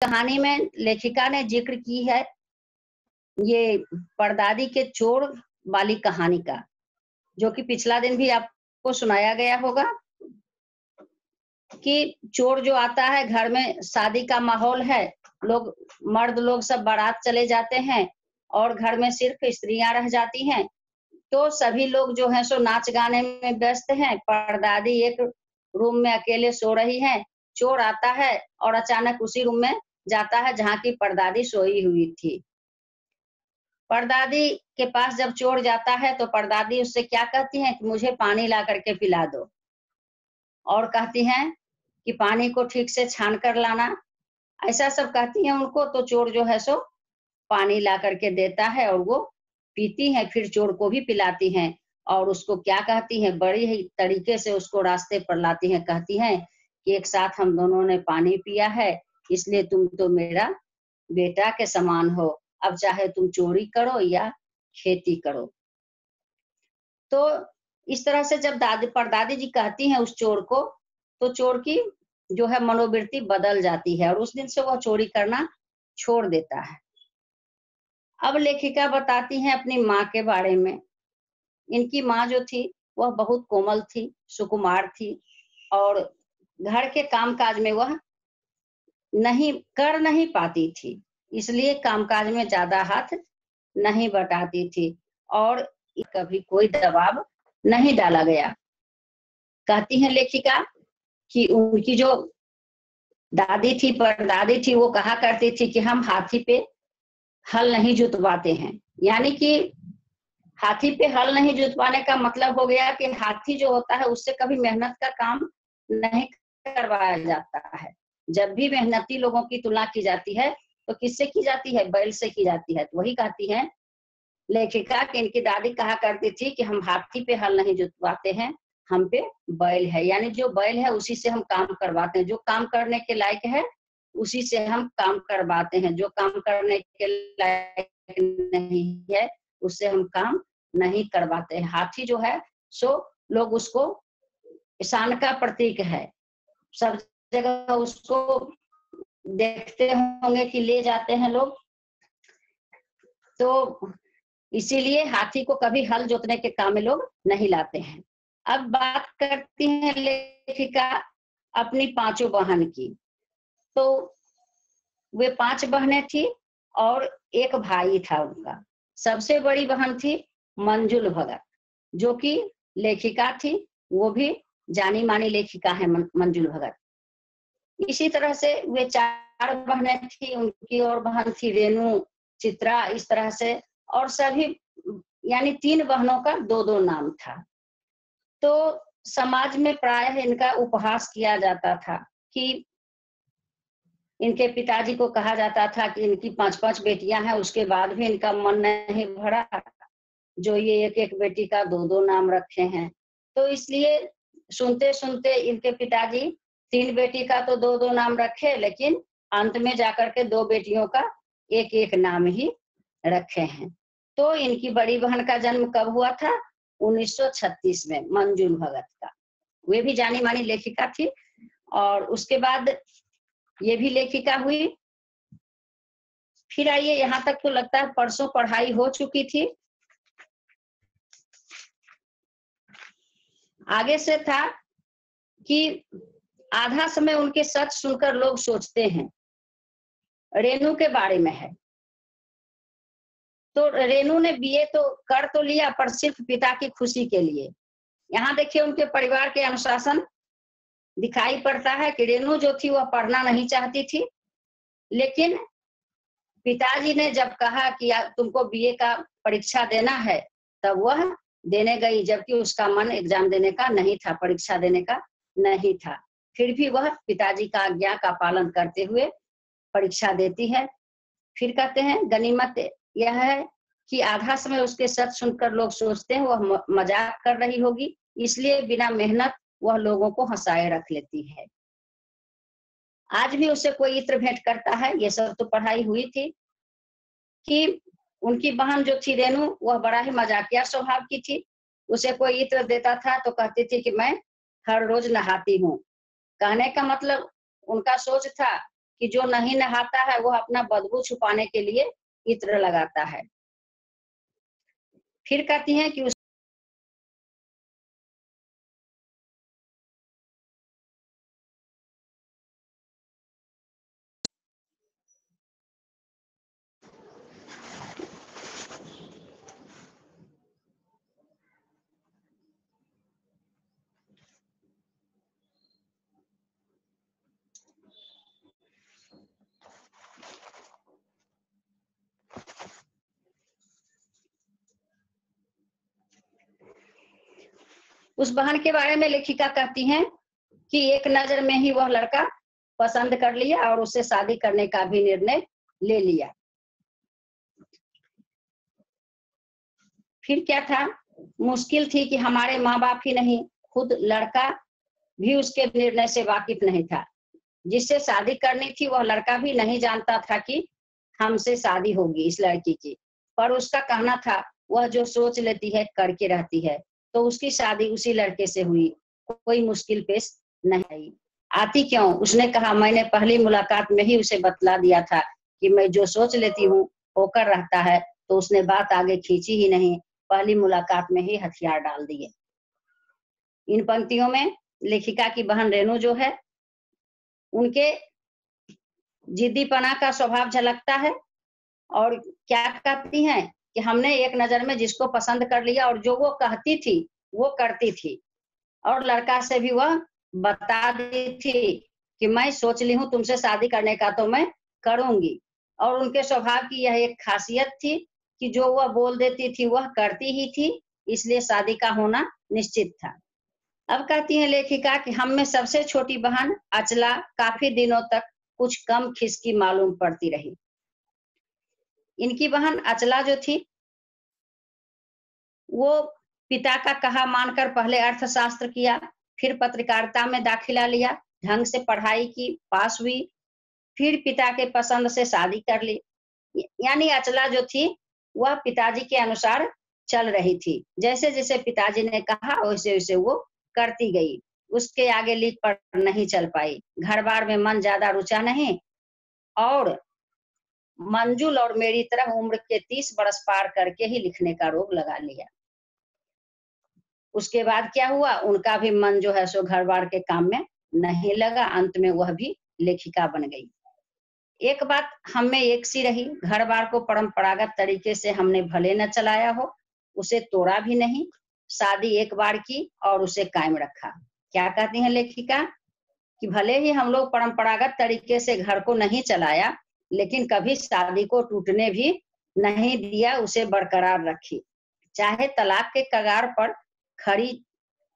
कहानी में लेखिका ने जिक्र की है ये परदादी के चोर वाली कहानी का, जो कि पिछला दिन भी आपको सुनाया गया होगा कि चोर जो आता है घर में, शादी का माहौल है, लोग मर्द लोग सब बारात चले जाते हैं और घर में सिर्फ स्त्रियां रह जाती हैं। तो सभी लोग जो है सो नाच गाने में व्यस्त हैं। परदादी एक रूम में अकेले सो रही हैं। चोर आता है और अचानक उसी रूम में जाता है जहाँ की परदादी सोई हुई थी। परदादी के पास जब चोर जाता है तो परदादी उससे क्या कहती है कि मुझे पानी ला करके पिला दो, और कहती हैं कि पानी को ठीक से छान कर लाना, ऐसा सब कहती हैं उनको। तो चोर जो है सो पानी ला करके देता है और वो पीती हैं, फिर चोर को भी पिलाती हैं और उसको क्या कहती हैं, बड़ी ही तरीके से उसको रास्ते पर लाती हैं। कहती हैं कि एक साथ हम दोनों ने पानी पिया है, इसलिए तुम तो मेरा बेटा के समान हो, अब चाहे तुम चोरी करो या खेती करो। तो इस तरह से जब परदादी जी कहती हैं उस चोर को, तो चोर की जो है मनोवृत्ति बदल जाती है और उस दिन से वह चोरी करना छोड़ देता है। अब लेखिका बताती हैं अपनी माँ के बारे में। इनकी माँ जो थी वह बहुत कोमल थी, सुकुमार थी और घर के कामकाज में वह नहीं पाती थी, इसलिए कामकाज में ज्यादा हाथ नहीं बटाती थी और कभी कोई दबाव नहीं डाला गया। कहती है लेखिका कि उनकी जो दादी थी, परदादी थी, वो कहा करती थी कि हम हाथी पे हल नहीं जुतवाते हैं। यानी कि हाथी पे हल नहीं जुतवाने का मतलब हो गया कि हाथी जो होता है उससे कभी मेहनत का काम नहीं करवाया जाता है। जब भी मेहनती लोगों की तुलना की जाती है तो किससे की जाती है, बैल से की जाती है। तो वही कहती है लेखिका कि इनकी दादी कहा करती थी कि हम हाथी पे हल नहीं जुतवाते हैं, हम पे बैल है, यानी जो बैल है उसी से हम काम करवाते हैं। जो काम करने के लायक है उसी से हम काम करवाते हैं, जो काम करने के लायक नहीं है उससे हम काम नहीं करवाते हैं। हाथी जो है सो लोग उसको शान का प्रतीक है, सब जगह उसको देखते होंगे कि ले जाते हैं लोग। तो इसीलिए हाथी को कभी हल जोतने के काम में लोग नहीं लाते हैं। अब बात करती हैं लेखिका अपनी पांचों बहन की। तो वे 5 बहनें थी और एक भाई था उनका। सबसे बड़ी बहन थी मंजुल भगत, जो कि लेखिका थी, वो भी जानी मानी लेखिका है मंजुल भगत। इसी तरह से वे 4 बहनें थी, उनकी और बहन थी रेणु, चित्रा, इस तरह से, और सभी यानी 3 बहनों का 2-2 नाम था। तो समाज में प्रायः इनका उपहास किया जाता था कि इनके पिताजी को कहा जाता था कि इनकी 5-5 बेटियां हैं, उसके बाद भी इनका मन नहीं भरा, जो ये एक-एक बेटी का 2-2 नाम रखे हैं। तो इसलिए सुनते सुनते इनके पिताजी 3 बेटी का तो 2-2 नाम रखे, लेकिन अंत में जाकर के 2 बेटियों का 1-1 नाम ही रखे हैं। तो इनकी बड़ी बहन का जन्म कब हुआ था? 1936 में, मंजुल भगत का। वे भी जानी मानी लेखिका थी और उसके बाद ये भी लेखिका हुई। फिर आइए, यहाँ तक तो लगता है परसों पढ़ाई हो चुकी थी। आगे से था कि आधा समय उनके सच सुनकर लोग सोचते हैं। रेणु के बारे में है। तो रेणु ने बीए तो कर तो लिया, पर सिर्फ पिता की खुशी के लिए। यहाँ देखिए उनके परिवार के अनुशासन दिखाई पड़ता है कि रेणु जो थी वह पढ़ना नहीं चाहती थी, लेकिन पिताजी ने जब कहा कि तुमको बीए का परीक्षा देना है, तब वह देने गई, जबकि उसका मन एग्जाम देने का नहीं था, परीक्षा देने का नहीं था। फिर भी वह पिताजी का आज्ञा का पालन करते हुए परीक्षा देती है। फिर कहते हैं गनीमत यह है कि आधा समय उसके सच सुनकर लोग सोचते हैं वह मजाक कर रही होगी, इसलिए बिना मेहनत वह लोगों को हंसाए रख लेती है। आज भी उसे कोई इत्र भेंट करता है, ये सब तो पढ़ाई हुई थी। कि उनकी बहन जो थी रेणु, वह बड़ा ही मजाकिया स्वभाव की थी। उसे कोई इत्र देता था तो कहती थी कि मैं हर रोज नहाती हूँ। कहने का मतलब उनका सोच था कि जो नहीं नहाता है वो अपना बदबू छुपाने के लिए इत्र लगाता है। फिर कहती हैं कि उस बहन के बारे में लेखिका कहती हैं कि एक नजर में ही वह लड़का पसंद कर लिया और उससे शादी करने का भी निर्णय ले लिया। फिर क्या था, मुश्किल थी कि हमारे माँ बाप ही नहीं, खुद लड़का भी उसके निर्णय से वाकिफ नहीं था। जिससे शादी करनी थी वह लड़का भी नहीं जानता था कि हमसे शादी होगी इस लड़की की, पर उसका कहना था वह जो सोच लेती है करके रहती है, तो उसकी शादी उसी लड़के से हुई। कोई मुश्किल पेश नहीं आई। आती क्यों? उसने कहा, मैंने पहली मुलाकात में ही उसे बतला दिया था कि मैं जो सोच लेती हूँ होकर रहता है, तो उसने बात आगे खींची ही नहीं, पहली मुलाकात में ही हथियार डाल दिए। इन पंक्तियों में लेखिका की बहन रेणु जो है, उनके जिद्दीपना का स्वभाव झलकता है। और क्या कहती हैं कि हमने एक नजर में जिसको पसंद कर लिया और जो वो कहती थी वो करती थी, और लड़का से भी वह बता दी थी कि मैं सोच ली हूँ तुमसे शादी करने का तो मैं करूंगी। और उनके स्वभाव की यह एक खासियत थी कि जो वह बोल देती थी वह करती ही थी, इसलिए शादी का होना निश्चित था। अब कहती है लेखिका कि हम में सबसे छोटी बहन अचला काफी दिनों तक कुछ कम खिसकी मालूम पड़ती रही। इनकी बहन अचला जो थी वो पिता का कहा मानकर पहले अर्थशास्त्र किया, फिर पत्रकारिता में दाखिला लिया, ढंग से पढ़ाई की, पास हुई, फिर पिता के पसंद से शादी कर ली। यानी अचला जो थी वह पिताजी के अनुसार चल रही थी, जैसे जैसे पिताजी ने कहा वैसे वैसे वो करती गई। उसके आगे लिख पढ़ नहीं चल पाई, घर बार में मन ज्यादा रुचा नहीं, और मंजुल और मेरी तरह उम्र के 30 बरस पार करके ही लिखने का रोग लगा लिया। उसके बाद क्या हुआ, उनका भी मन जो है सो घर बार के काम में नहीं लगा, अंत में वह भी लेखिका बन गई। एक बात हम में एक सी रही, घर बार को परंपरागत तरीके से हमने भले न चलाया हो, उसे तोड़ा भी नहीं, शादी एक बार की और उसे कायम रखा। क्या कहती है लेखिका कि भले ही हम लोग परंपरागत तरीके से घर को नहीं चलाया, लेकिन कभी शादी को टूटने भी नहीं दिया, उसे बरकरार रखी। चाहे तलाक के कगार पर खड़ी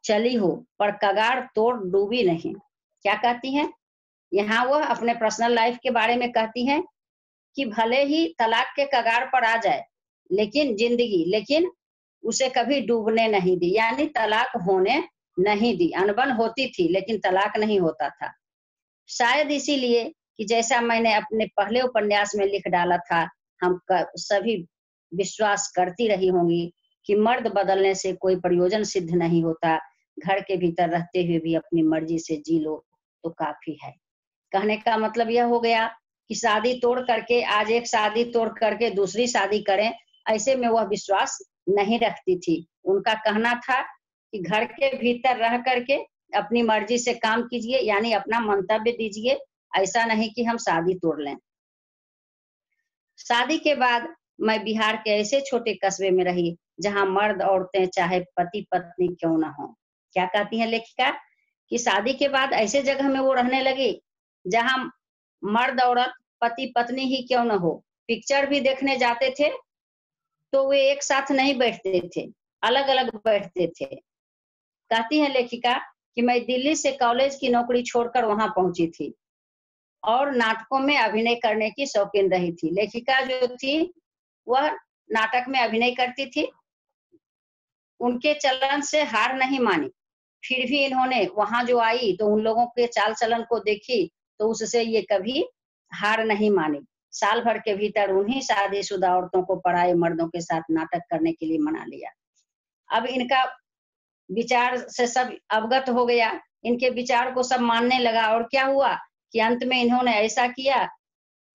चली हो, पर कगार तोड़ डूबी नहीं। क्या कहती हैं, यहाँ वह अपने पर्सनल लाइफ के बारे में कहती हैं कि भले ही तलाक के कगार पर आ जाए, लेकिन जिंदगी, लेकिन उसे कभी डूबने नहीं दी, यानी तलाक होने नहीं दी। अनबन होती थी लेकिन तलाक नहीं होता था। शायद इसीलिए कि जैसा मैंने अपने पहले उपन्यास में लिख डाला था, हम सभी विश्वास करती रही होंगी कि मर्द बदलने से कोई प्रयोजन सिद्ध नहीं होता, घर के भीतर रहते हुए भी अपनी मर्जी से जी लो तो काफी है। कहने का मतलब यह हो गया कि शादी तोड़ करके, आज एक शादी तोड़ करके दूसरी शादी करें, ऐसे में वह विश्वास नहीं रखती थी। उनका कहना था कि घर के भीतर रह करके अपनी मर्जी से काम कीजिए, यानी अपना मंतव्य दीजिए, ऐसा नहीं कि हम शादी तोड़ लें। शादी के बाद मैं बिहार के ऐसे छोटे कस्बे में रही जहां मर्द औरतें चाहे पति पत्नी क्यों ना हो। क्या कहती है लेखिका कि शादी के बाद ऐसे जगह में वो रहने लगी जहां मर्द औरत पति पत्नी ही क्यों न हो। पिक्चर भी देखने जाते थे तो वे एक साथ नहीं बैठते थे, अलग अलग बैठते थे। कहती है लेखिका कि मैं दिल्ली से कॉलेज की नौकरी छोड़कर वहां पहुंची थी और नाटकों में अभिनय करने की शौकीन रही थी। लेखिका जो थी वह नाटक में अभिनय करती थी, उनके चलन से हार नहीं मानी। फिर भी इन्होंने वहां जो आई तो उन लोगों के चाल चलन को देखी तो उससे ये कभी हार नहीं मानी। साल भर के भीतर उन्हीं शादीशुदा औरतों को पराये मर्दों के साथ नाटक करने के लिए मना लिया। अब इनका विचार से सब अवगत हो गया, इनके विचार को सब मानने लगा, और क्या हुआ कि अंत में इन्होंने ऐसा किया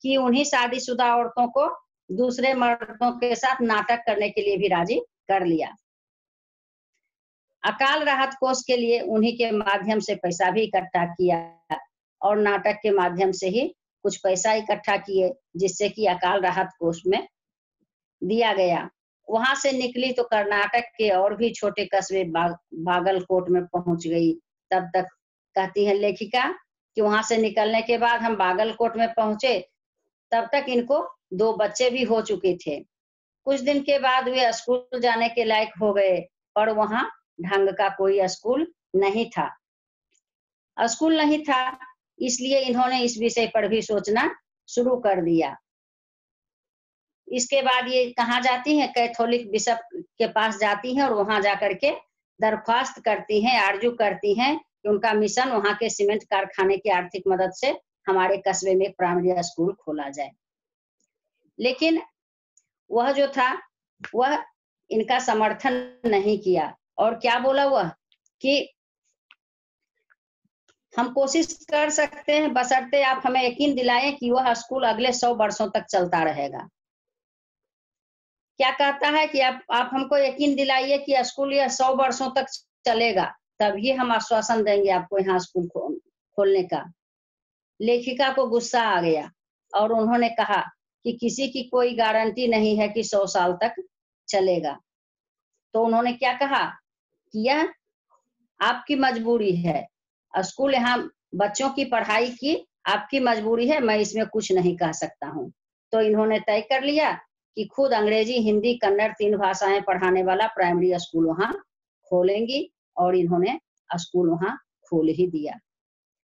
कि उन्हीं शादीशुदा औरतों को दूसरे मर्दों के साथ नाटक करने के लिए भी राजी कर लिया। अकाल राहत कोष के लिए उन्हीं के माध्यम से पैसा भी इकट्ठा किया और नाटक के माध्यम से ही कुछ पैसा इकट्ठा किए, जिससे कि अकाल राहत कोष में दिया गया। वहां से निकली तो कर्नाटक के और भी छोटे कस्बे बागलकोट में पहुंच गई। तब तक कहती है लेखिका कि वहां से निकलने के बाद हम बागलकोट में पहुंचे, तब तक इनको 2 बच्चे भी हो चुके थे। कुछ दिन के बाद वे स्कूल जाने के लायक हो गए, पर वहां ढंग का कोई स्कूल नहीं था। स्कूल नहीं था, इसलिए इन्होंने इस विषय पर भी सोचना शुरू कर दिया। इसके बाद ये कहाँ जाती हैं, कैथोलिक बिशप के पास जाती हैं और वहां जाकर के दरख्वास्त करती हैं, आरजू करती हैं कि उनका मिशन वहां के सीमेंट कारखाने की आर्थिक मदद से हमारे कस्बे में प्राइमरी स्कूल खोला जाए। लेकिन वह जो था वह इनका समर्थन नहीं किया और क्या बोला वह कि हम कोशिश कर सकते हैं, बशर्ते आप हमें यकीन दिलाएं कि वह स्कूल अगले 100 वर्षों तक चलता रहेगा। क्या कहता है कि आप हमको यकीन दिलाइए कि स्कूल यह 100 वर्षों तक चलेगा, तभी हम आश्वासन देंगे आपको यहाँ स्कूल खोलने का। लेखिका को गुस्सा आ गया और उन्होंने कहा कि किसी की कोई गारंटी नहीं है कि 100 साल तक चलेगा। तो उन्होंने क्या कहा कि यह आपकी मजबूरी है, स्कूल यहाँ बच्चों की पढ़ाई की आपकी मजबूरी है, मैं इसमें कुछ नहीं कह सकता हूँ। तो इन्होंने तय कर लिया कि खुद अंग्रेजी, हिंदी, कन्नड़ 3 भाषाएं पढ़ाने वाला प्राइमरी स्कूल वहां खोलेंगी और इन्होंने स्कूल वहां खोल ही दिया।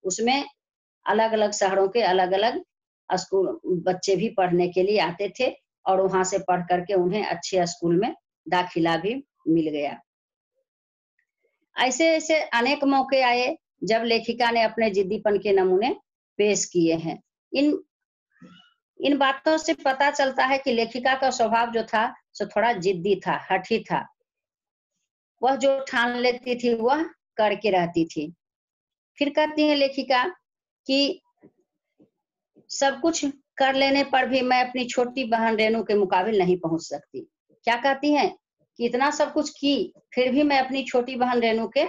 उसमें अलग अलग शहरों के अलग अलग स्कूल बच्चे भी पढ़ने के लिए आते थे और वहां से पढ़ करके उन्हें अच्छे स्कूल में दाखिला भी मिल गया। ऐसे ऐसे अनेक मौके आए जब लेखिका ने अपने जिद्दीपन के नमूने पेश किए हैं। इन बातों से पता चलता है कि लेखिका का स्वभाव जो था सो थोड़ा जिद्दी था, हठी था। वह जो ठान लेती थी वह करके रहती थी। फिर कहती है लेखिका कि सब कुछ कर लेने पर भी मैं अपनी छोटी बहन रेणु के मुकाबिल नहीं पहुंच सकती। क्या कहती हैं कि इतना सब कुछ की फिर भी मैं अपनी छोटी बहन रेणु के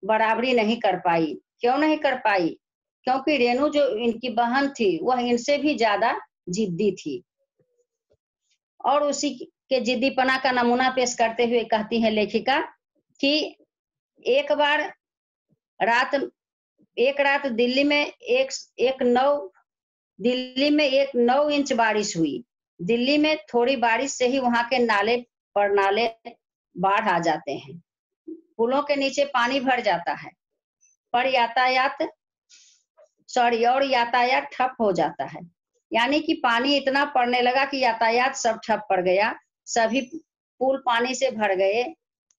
बराबरी नहीं कर पाई। क्यों नहीं कर पाई? क्योंकि रेणु जो इनकी बहन थी वह इनसे भी ज्यादा जिद्दी थी। और उसी के जिद्दीपना का नमूना पेश करते हुए कहती है लेखिका कि एक रात दिल्ली में एक 9 इंच बारिश हुई। दिल्ली में थोड़ी बारिश से ही वहां के नाले बाढ़ आ जाते हैं, पुलों के नीचे पानी भर जाता है, पर यातायात ठप हो जाता है। यानी कि पानी इतना पड़ने लगा कि यातायात सब ठप पड़ गया, सभी पुल पानी से भर गए।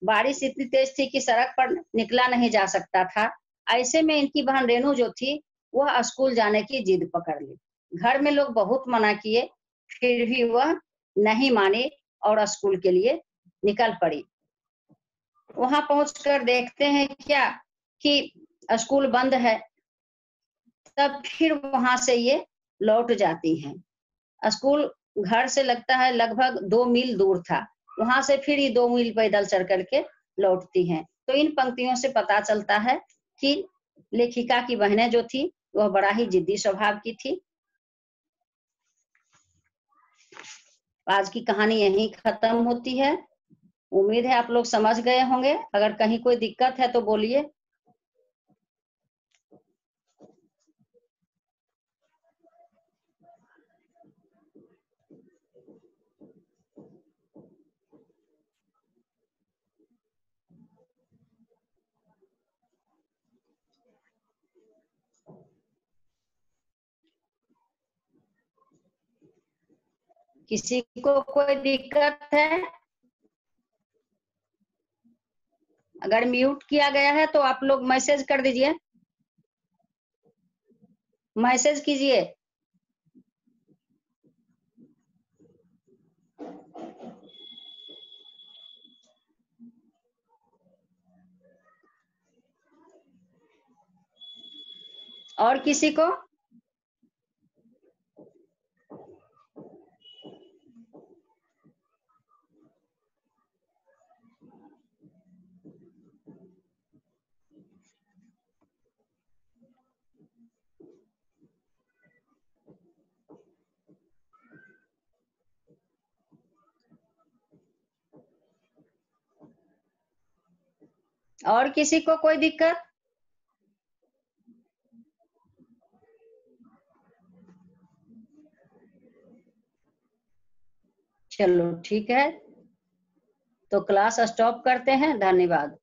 बारिश इतनी तेज थी कि सड़क पर निकला नहीं जा सकता था। ऐसे में इनकी बहन रेणु जो थी वह स्कूल जाने की जिद पकड़ ली। घर में लोग बहुत मना किए, फिर भी वह नहीं मानी और स्कूल के लिए निकल पड़ी। वहां पहुंचकर देखते हैं क्या कि स्कूल बंद है। तब फिर वहां से ये लौट जाती हैं। स्कूल घर से लगता है लगभग 2 मील दूर था, वहां से फिर ये 2 मील पैदल चल करके लौटती हैं। तो इन पंक्तियों से पता चलता है कि लेखिका की बहनें जो थी वह बड़ा ही जिद्दी स्वभाव की थी। आज की कहानी यहीं खत्म होती है। उम्मीद है आप लोग समझ गए होंगे। अगर कहीं कोई दिक्कत है तो बोलिए। किसी को कोई दिक्कत है? अगर म्यूट किया गया है तो आप लोग मैसेज कर दीजिए, मैसेज कीजिए। और किसी को? और किसी को कोई दिक्कत? चलो ठीक है, तो क्लास स्टॉप करते हैं। धन्यवाद।